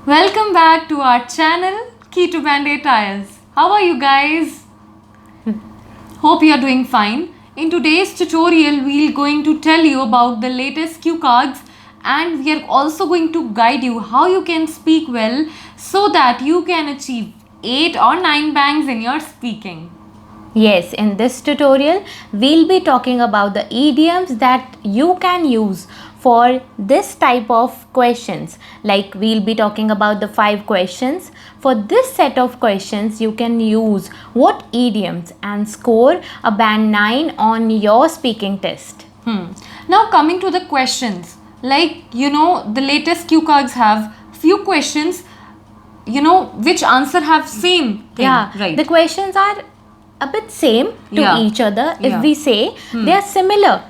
Welcome back to our channel, Key to Band-Aid Tires. How are you guys? Hope you are doing fine. In today's tutorial, we are going to tell you about the latest cue cards, and we are also going to guide you how you can speak well so that you can achieve 8 or 9 bangs in your speaking. Yes, in this tutorial, we'll be talking about the idioms that you can use for this type of questions. Like we'll be talking about the 5 questions. For this set of questions, you can use what idioms and score a band 9 on your speaking test. Now coming to the questions, the latest cue cards have few questions, which answer have same thing, Yeah, right? the questions are a bit same to Yeah. each other. If Yeah. we say they are similar,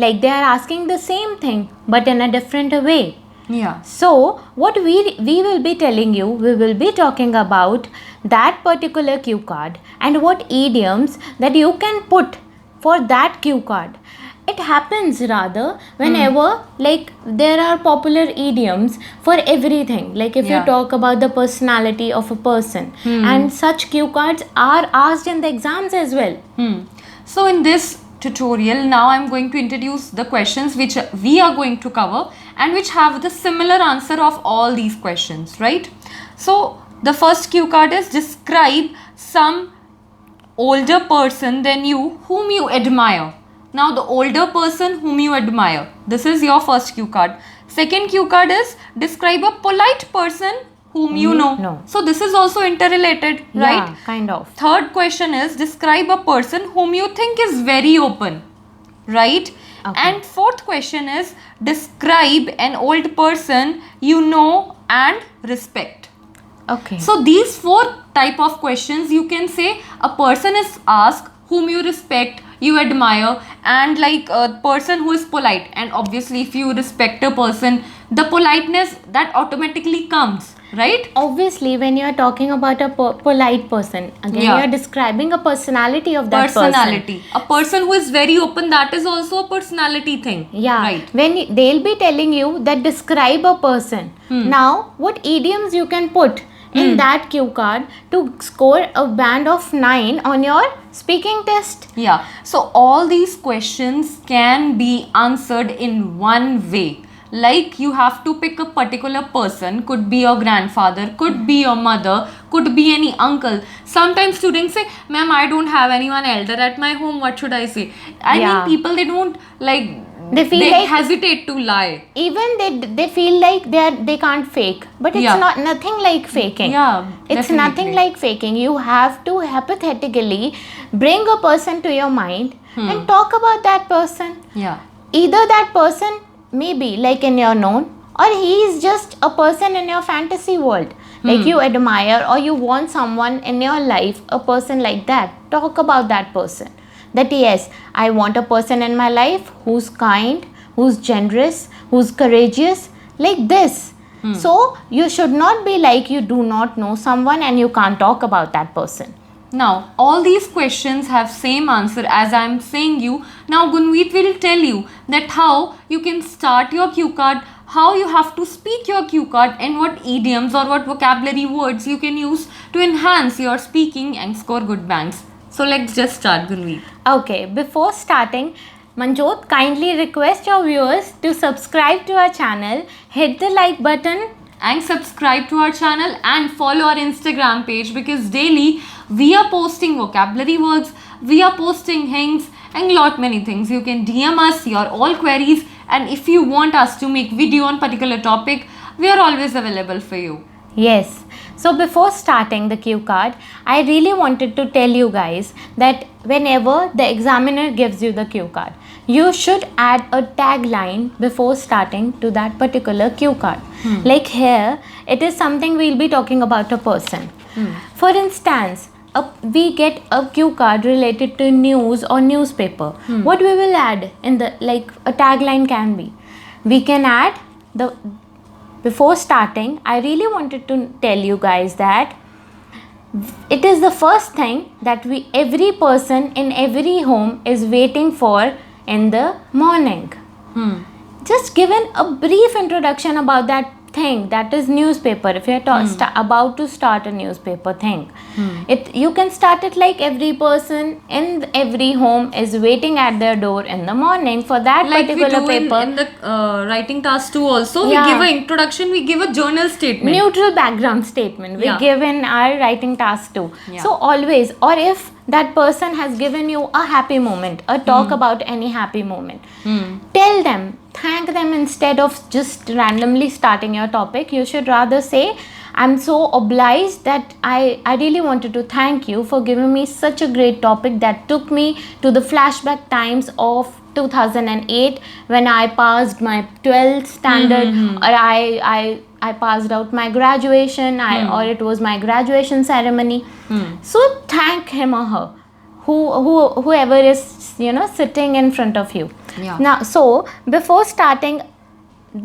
like they are asking the same thing but in a different way. Yeah. So what we will be telling you, we will be talking about that particular cue card and what idioms that you can put for that cue card. It happens rather whenever like there are popular idioms for everything. Like if Yeah. you talk about the personality of a person, and such cue cards are asked in the exams as well. So in this tutorial, now I'm going to introduce the questions which we are going to cover and which have the similar answer of all these questions, right? So the first cue card is describe some older person than you whom you admire. Now the older person whom you admire. This is your first cue card. Second cue card is describe a polite person whom you know. know. So this is also interrelated, right? Yeah, kind of. Third question is describe a person whom you think is very open, right? Okay. And fourth question is describe an old person you know and respect. Okay. So these 4 type of questions you can say a person is asked whom you respect, you admire, and like a person who is polite. And obviously if you respect a person, the politeness that automatically comes, right? Obviously, when you are talking about a polite person, again Yeah. you are describing a personality of that Personality. A person who is very open, that is also a personality thing. person. Yeah. Right. When they'll be telling you that describe a person. Now, what idioms you can put in that cue card to score a band of 9 on your speaking test? Yeah. So all these questions can be answered in one way. Like you have to pick a particular person, could be your grandfather, could be your mother, could be any uncle. Sometimes students say, ma'am, I don't have anyone elder at my home, what should I say? I Yeah. mean, people, they don't like, They feel like- hesitate to lie. Even they feel like they can't fake, but it's Yeah. not nothing like faking. Yeah, It's definitely. nothing like faking. You have to hypothetically bring a person to your mind and talk about that person. Yeah. Either that person may be like in your known, or he is just a person in your fantasy world, like you admire or you want someone in your life, a person like that. Talk about that person, that yes, I want a person in my life who's kind, who's generous, who's courageous, like this. So you should not be like you do not know someone and you can't talk about that person. Now, all these questions have same answer as I am saying you. Now, Gunveet will tell you that how you can start your cue card, how you have to speak your cue card, and what idioms or what vocabulary words you can use to enhance your speaking and score good bangs. So, let's just start, Gunveet. Okay, before starting, Manjot kindly request your viewers to subscribe to our channel, hit the like button. And subscribe to our channel and follow our Instagram page, because daily we are posting vocabulary words, we are posting hints and lot many things. You can DM us your all queries, and if you want us to make video on particular topic, we are always available for you. Yes. So before starting the cue card, I really wanted to tell you guys that whenever the examiner gives you the cue card, you should add a tagline before starting to that particular cue card. Like here, it is something we'll be talking about a person. For instance, we get a cue card related to news or newspaper. What we will add in the, like a tagline can be, we can add the, before starting, I really wanted to tell you guys that it is the first thing that every person in every home is waiting for in the morning. Just given a brief introduction about that thing, that is newspaper. If you're about to start a newspaper thing, you can start it like every person in every home is waiting at their door in the morning for that Like we particular do paper. in the writing task 2 also, Yeah. we give an introduction, we give a journal statement. Neutral background statement we Yeah. give in our writing task too. Yeah. So always, or if that person has given you a happy moment, a talk about any happy moment, tell them, thank them instead of just randomly starting your topic. You should rather say, I'm so obliged that I really wanted to thank you for giving me such a great topic that took me to the flashback times of 2008 when I passed my 12th standard, or I passed out my graduation, or it was my graduation ceremony. So thank him or her, whoever is sitting in front of you. Yeah. Now, so before starting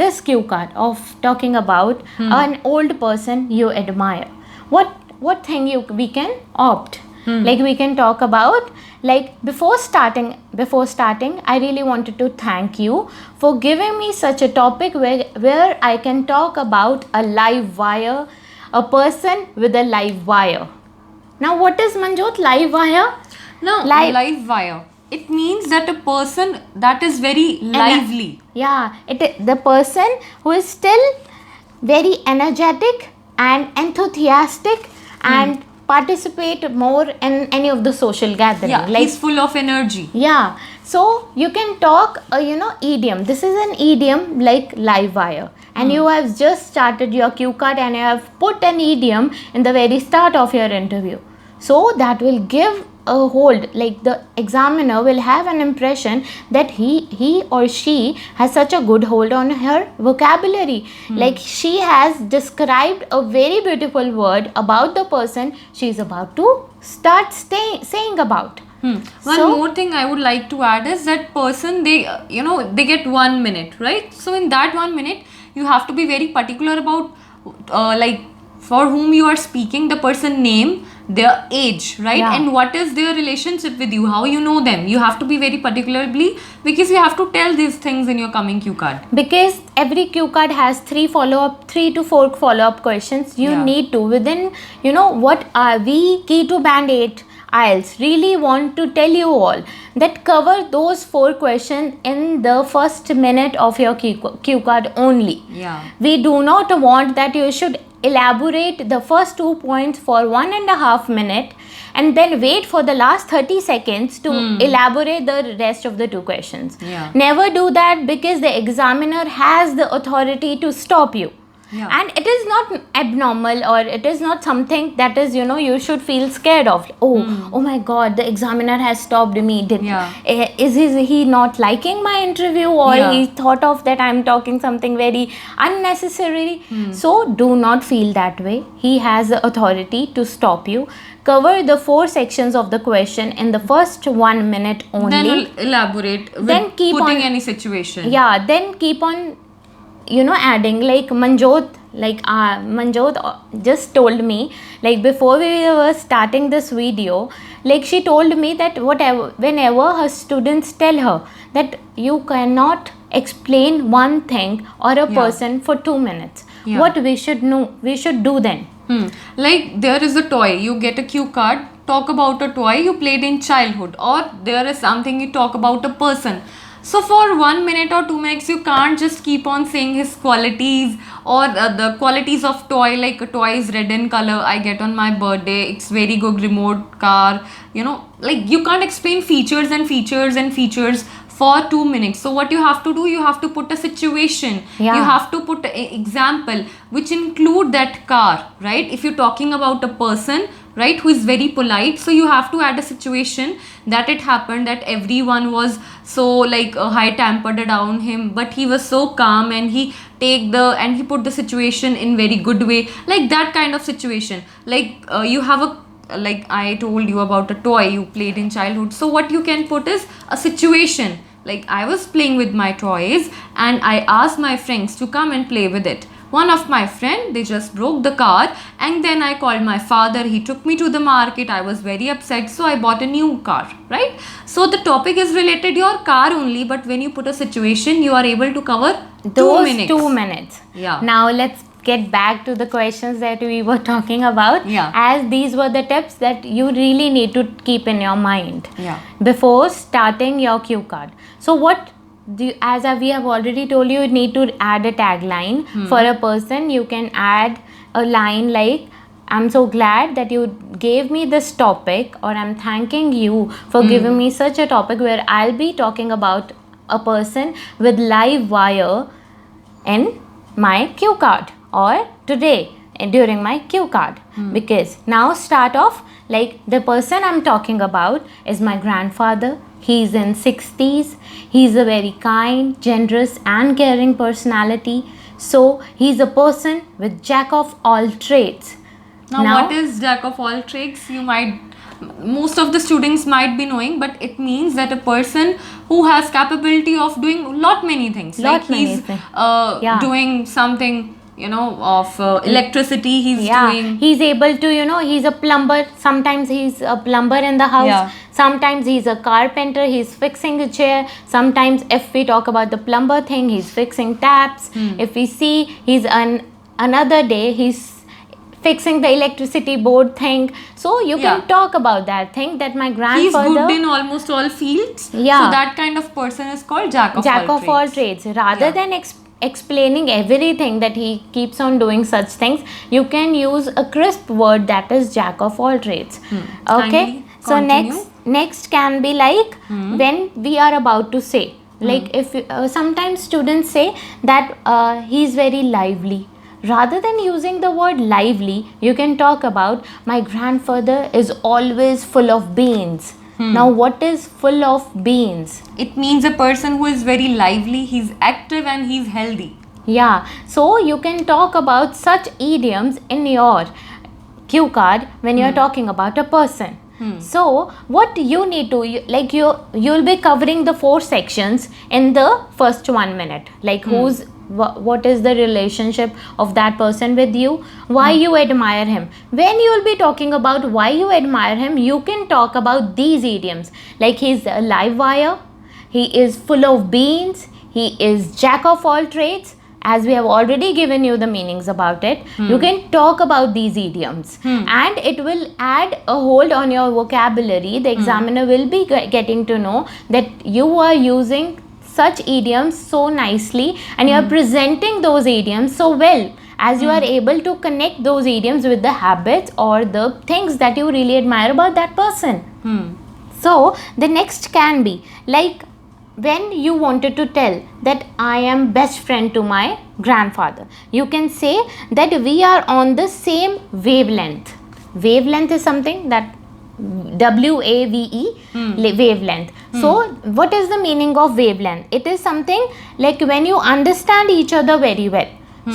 this cue card of talking about an old person you admire, what thing we can opt, like we can talk about, like before starting I really wanted to thank you for giving me such a topic where I can talk about a live wire, a person with a live wire. Now what is, Manjot, live wire? No, live wire. It means that a person that is very lively. Yeah, the person who is still very energetic and enthusiastic and participate more in any of the social gathering. Yeah, he's full of energy. Yeah, so you can talk idiom. This is an idiom like live wire, and you have just started your cue card and you have put an idiom in the very start of your interview. So that will give a hold, like the examiner will have an impression that he or she has such a good hold on her vocabulary, like she has described a very beautiful word about the person she is about to start saying about. One So- more thing I would like to add is that person, they they get 1 minute, right? So in that 1 minute you have to be very particular about like for whom you are speaking, the person name, their age, right? Yeah. And what is their relationship with you, how you know them. You have to be very particularly, because you have to tell these things in your coming cue card. Because every cue card has 3 to 4 follow-up questions. You Yeah. need to, within what are we key to band 8 IELTS really want to tell you all that cover those 4 questions in the first minute of your cue card only. Yeah. We do not want that you should elaborate the first 2 points for 1.5 minutes and then wait for the last 30 seconds to elaborate the rest of the 2 questions. Yeah. Never do that, because the examiner has the authority to stop you. Yeah. And it is not abnormal, or it is not something that is you should feel scared of. Oh my god, the examiner has stopped me. Yeah. Is he not liking my interview, or Yeah. he thought of that I'm talking something very unnecessary? So do not feel that way. He has the authority to stop you. Cover the 4 sections of the question in the first 1 minute only. Then we'll elaborate with Then keep putting on- any situation. Yeah, then keep on adding, like Manjot just told me, like before we were starting this video, like she told me that whenever her students tell her that you cannot explain one thing or a person for 2 minutes, Yeah. what we should do then. Like there is a toy, you get a cue card, talk about a toy you played in childhood, or there is something you talk about a person. So for 1 minute or 2 minutes you can't just keep on saying his qualities or the qualities of toy, like a toy is red in color, I get on my birthday, it's very good remote car, like you can't explain features and features and features for 2 minutes. So what you have to do, you have to put a situation. Yeah. You have to put an example which include that car, right? If you're talking about a person, right, who is very polite, so you have to add a situation that it happened that everyone was so like high tempered around him, but he was so calm and he put the situation in very good way, like that kind of situation. Like you have like I told you about a toy you played in childhood, so what you can put is a situation, like I was playing with my toys and I asked my friends to come and play with it, one of my friend, they just broke the car, and then I called my father. He took me to the market. I was very upset, so I bought a new car, right? So the topic is related your car only, but when you put a situation, you are able to cover Those 2 minutes. 2 minutes. Yeah. Now let's get back to the questions that we were talking about. Yeah. As these were the tips that you really need to keep in your mind. Yeah. Before starting your cue card. So what as we have already told you, need to add a tagline. For a person, you can add a line like, I'm so glad that you gave me this topic, or I'm thanking you for giving me such a topic where I'll be talking about a person with live wire in my cue card, or today during my cue card. Because now start off like, the person I'm talking about is my grandfather. He's in 60s. He's a very kind, generous and caring personality. So he's a person with jack of all trades. Now, what is jack of all trades? Most of the students might be knowing, but it means that a person who has capability of doing lot many things. He's doing something, of electricity. He's able to, he's a plumber. Sometimes he's a plumber in the house. Yeah. Sometimes he's a carpenter. He's fixing a chair. Sometimes if we talk about the plumber thing, he's fixing taps. If we see, he's another day, he's fixing the electricity board thing. So you can talk about that thing, that my grandfather, he's good in almost all fields. Yeah. So that kind of person is called jack of all trades. Rather than explaining everything that he keeps on doing such things, you can use a crisp word, that is jack of all trades. Okay. So next can be like, when we are about to say, like if sometimes students say that he's very lively. Rather than using the word lively, you can talk about, my grandfather is always full of beans. Now what is full of beans? It means a person who is very lively, he's active and he's healthy. Yeah, so you can talk about such idioms in your cue card when you're talking about a person. So what you need to, you'll be covering the 4 sections in the first 1 minute. Like what is the relationship of that person with you, why you admire him. When you will be talking about why you admire him, you can talk about these idioms, like he's a live wire, he is full of beans, he is jack of all trades. As we have already given you the meanings about it, you can talk about these idioms, and it will add a hold on your vocabulary. The examiner will be getting to know that you are using such idioms so nicely, and you are presenting those idioms so well, as you are able to connect those idioms with the habits or the things that you really admire about that person. So the next can be like, when you wanted to tell that I am best friend to my grandfather, you can say that we are on the same wavelength. Wavelength is something that WAVE, wavelength. So what is the meaning of wavelength? It is something like when you understand each other very well.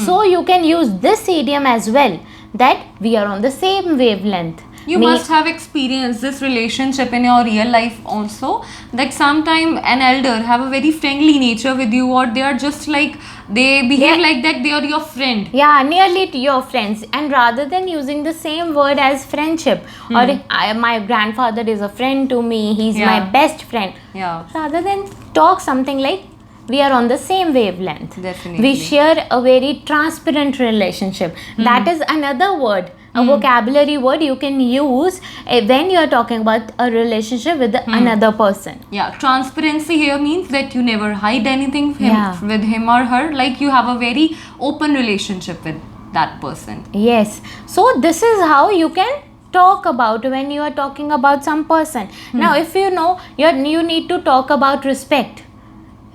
So you can use this idiom as well, that we are on the same wavelength. You must have experienced this relationship in your real life also, that sometime an elder have a very friendly nature with you, or they are just like, they behave like that they are your friend. Yeah, nearly to your friends. And rather than using the same word as friendship, or my grandfather is a friend to me, he's my best friend. Yeah. Rather than talk something like, we are on the same wavelength. Definitely. We share a very transparent relationship. That is another word, a vocabulary word you can use when you are talking about a relationship with another person. Yeah, transparency here means that you never hide anything with him or her, like you have a very open relationship with that person. Yes. So this is how you can talk about when you are talking about some person. Now if you know, you need to talk about respect,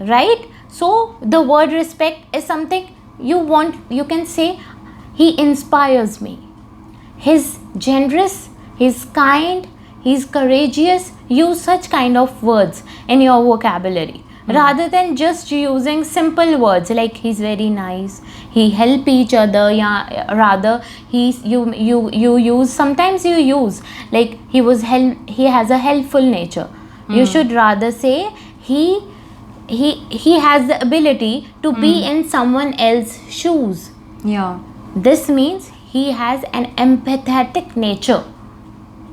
right? So the word respect is something you can say, he inspires me. He's generous, he's kind, he's courageous. Use such kind of words in your vocabulary. Rather than just using simple words like he's very nice, he help each other. Rather you use, sometimes you use like he has a helpful nature. You should rather say he has the ability to be in someone else's shoes. Yeah. This means he has an empathetic nature.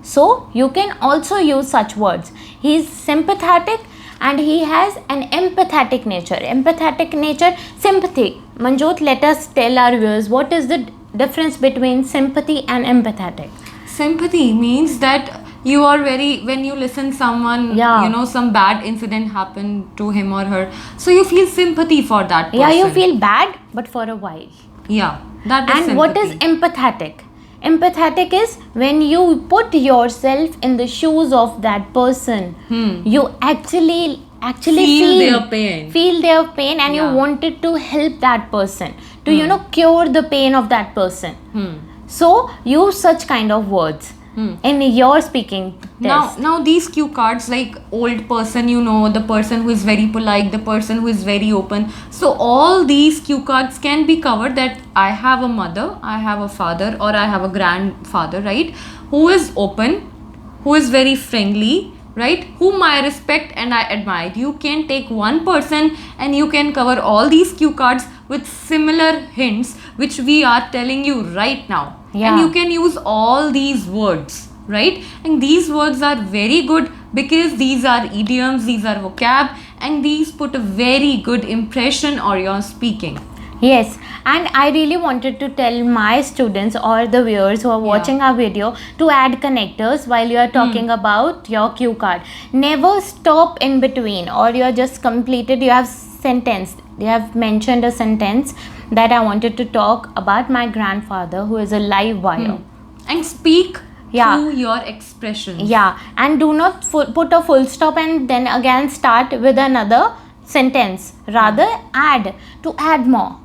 So you can also use such words. He is sympathetic and he has an empathetic nature. Empathetic nature, sympathy. Manjot, let us tell our viewers what is the difference between sympathy and empathetic. Sympathy means that you are very, when you listen someone, Yeah. you know, some bad incident happened to him or her, so you feel sympathy for that person. Yeah, you feel bad, but for a while. Yeah, that is And sympathy. what is empathetic? Empathetic is when you put yourself in the shoes of that person. You actually Feel their pain. Feel their pain, and Yeah. you wanted to help that person to cure the pain of that person. So use such kind of words in your speaking test. Now these cue cards, like old person, you know, the person who is very polite, the person who is very open. So all these cue cards can be covered, that I have a mother, I have a father, or I have a grandfather, right? Who is open, who is very friendly, right? Whom I respect and I admire. You can take one person and you can cover all these cue cards with similar hints which we are telling you right now. Yeah. And you can use all these words, right? And these words are very good because these are idioms, these are vocab, and these put a very good impression on your speaking. Yes, and I really wanted to tell my students or the viewers who are watching our video to add connectors while you are talking about your cue card. Never stop in between, or you are just completed, you have sentenced, you have mentioned a sentence that I wanted to talk about my grandfather who is a live wire. And speak Yeah. through your expressions. Yeah, and do not put a full stop and then again start with another sentence. Rather, add more.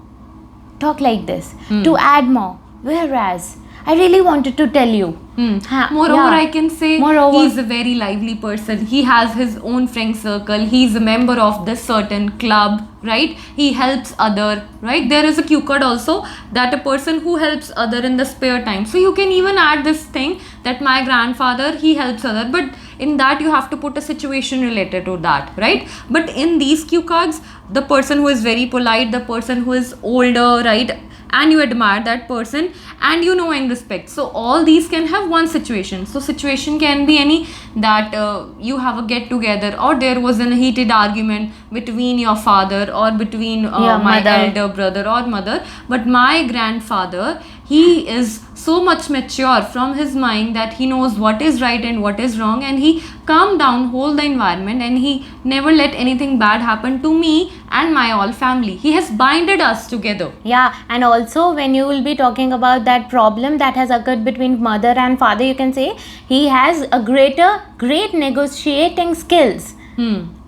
Talk like this, to add more. Whereas, I really wanted to tell you. Moreover, yeah. I can say Moreover. he's a very lively person. He has his own friend circle. He's a member of this certain club, right? He helps other, right? There is a cue card also, that a person who helps other in the spare time. So you can even add this thing that my grandfather, he helps other, but in that you have to put a situation related to that, right? But in these cue cards, the person who is very polite, the person who is older, right? And you admire that person and you know and respect. So all these can have one situation. So situation can be any, that you have a get together, or there was a heated argument between your father or between Your my mother. elder brother or mother. But my grandfather, he is so much mature from his mind that he knows what is right and what is wrong, and he calmed down whole the environment, and he never let anything bad happen to me and my all family. He has binded us together. Yeah, and also when you will be talking about that problem that has occurred between mother and father, you can say he has a great negotiating skills.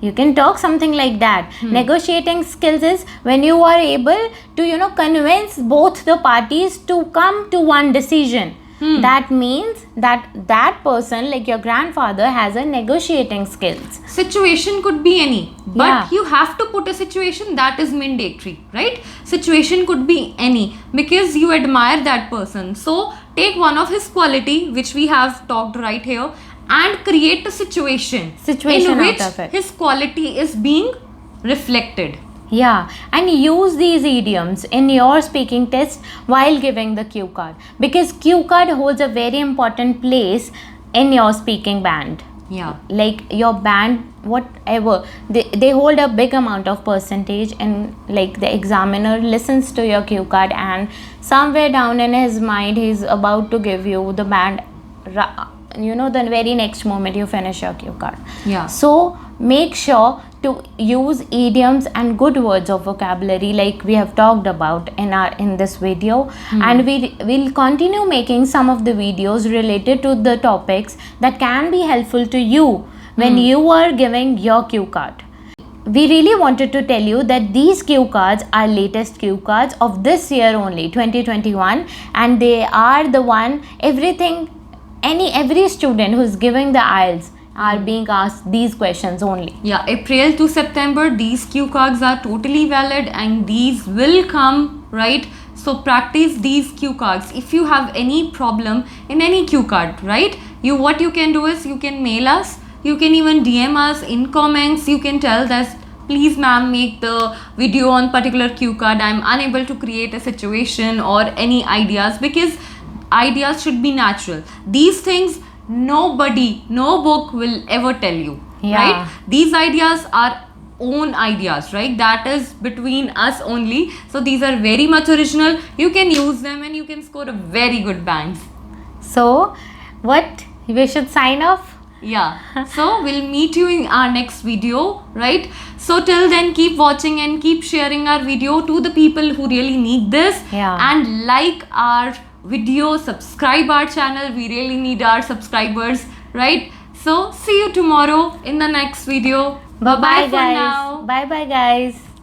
You can talk something like that. Negotiating skills is when you are able to convince both the parties to come to one decision. That means that person, like your grandfather, has a negotiating skills. Situation could be any, but Yeah. you have to put a situation that is mandatory, right? Situation could be any because you admire that person. So take one of his quality, which we have talked right here, and create a situation Situation in out which of it. his quality is being reflected. Yeah, and use these idioms in your speaking test while giving the cue card, because cue card holds a very important place in your speaking band. Yeah. Like your band, whatever, they hold a big amount of percentage, and like the examiner listens to your cue card, and somewhere down in his mind he's about to give you the band, the very next moment you finish your cue card. Yeah. So make sure to use idioms and good words of vocabulary like we have talked about in this video, and we will continue making some of the videos related to the topics that can be helpful to you when you are giving your cue card. We really wanted to tell you that these cue cards are latest cue cards of this year only, 2021, and they are the one every student who's giving the IELTS are being asked these questions only. Yeah, April to September, these cue cards are totally valid and these will come, right? So practice these cue cards. If you have any problem in any cue card, right? What you can do is you can mail us, you can even DM us in comments, you can tell that please ma'am, make the video on particular cue card, I'm unable to create a situation or any ideas, because ideas should be natural. These things nobody, no book will ever tell you. Yeah. Right? These ideas are own ideas, right? That is between us only. So these are very much original. You can use them and you can score a very good bands. So, what? We should sign off? Yeah. So we'll meet you in our next video, right? So till then, keep watching and keep sharing our video to the people who really need this. Yeah. And like our video, subscribe our channel. We really need our subscribers, right? So see you tomorrow in the next video. Bye-bye, Bye-bye for guys. now. Bye-bye, guys.